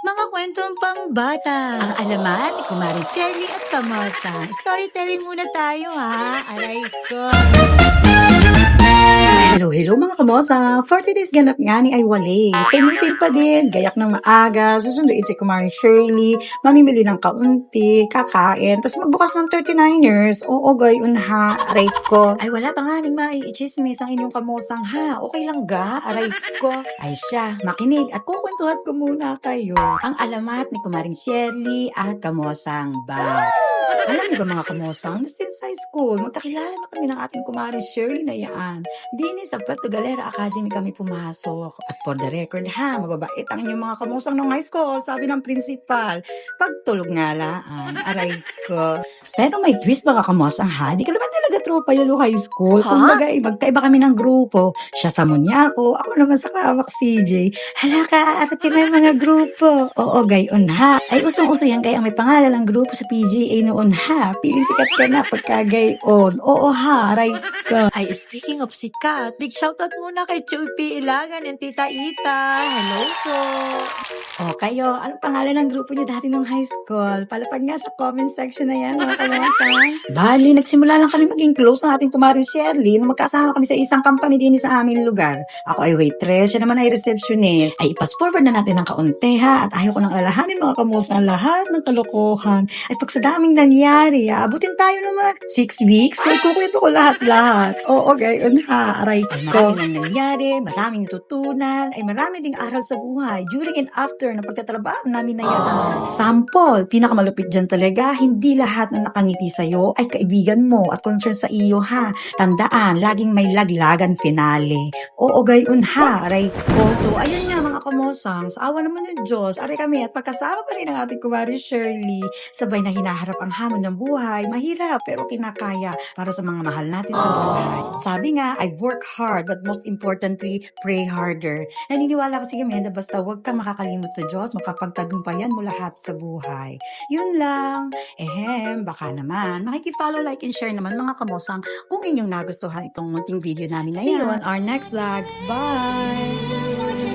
Mga kwentong pambata. Ang alamat ni Kumari Shirley at Kamosa. Storytelling muna tayo ha. Aray ko. Hello mga kamosa! For today's ganap nga ni ay wali. Same routine pa din. Gayak ng maaga, susunduin si Kumari Shirley, mamimili ng kaunti, kakain, tapos magbukas ng 39ers. Oo, goy, unha, aray ko. Ay wala pa nga ning maiichismis ang inyong kamosang ha. Okay lang ga, aray ko. Ay siya, makinig at kukwentuhan ko muna kayo. Ang alamat ni Kumaring Shirley at Kamosang Bao. Alam niyo ba mga kamosang, since high school, magkakilala na kami ng ating Kumaring Shirley na yaan. Dini sa Puerto Galera Academy kami pumasok. At for the record ha, mababait ang inyong mga kamosang ng high school, sabi ng principal. Pagtulog nga laan, aray ko. Pero may twist mga kamosang ha, di ka naman talaga tropa yun high school. Kung bagay, magkaiba kami ng grupo. Siya sa Munyako, ako naman sa Krawak CJ. Hala ka, aratin mo yung mga grupo. Oo, gayon ha. Ay usong-uso yan kaya may pangalan ng grupo sa PGA noon ha. Piling sikat ka na pagkagayon. Oo ha, aray ko. Ay, speaking of sikat, big shoutout muna kay Chupi Ilagan and Tita Ita. Hello po. O kayo, anong pangalan ng grupo niyo dati nung high school? Palapag nga sa comment section na yan, mga kamosang. Bali, nagsimula lang kami maging close ng ating Kumaring Shirley nung magkasama kami sa isang company din sa aming lugar. Ako ay waitress, siya naman ay receptionist. Ay ipas forward na natin ng kaunti ha, at ayaw ko nang alalahanin mga kamosang lahat ng kalokohan. Ay pag sa daming nangyari, abutin tayo naman 6 weeks, kaya kukwento ko lahat-lahat. Oo, gayon ha, aray ko. Maraming nang nangyari, maraming natutunan, ay marami ding aral sa buhay during and after na pagtatrabaho namin na yan. Sample, pinakamalupit dyan talaga, hindi lahat na nakangiti sa'yo ay kaibigan mo at concern sa iyo ha. Tandaan, laging may laglagan finale. Oo, gayon ha, aray ko. So, ayun nga mga kamosang, sa awa naman ng Diyos, aray kami at pagkasama pa rin ang ating Kumari Shirley, sabay na hinaharap ang hamon ng buhay, mahirap pero kinakaya para sa mga mahal natin sa buhay. Sabi nga, I work hard but most importantly, pray harder. Naniniwala kasi kami na basta huwag kang makakalimot sa Diyos, makapagtagumpayan mo lahat sa buhay. Yun lang. Baka naman, makiki-follow, like, and share naman mga kamosang kung inyong nagustuhan itong munting video namin ngayon. See you on our next vlog. Bye!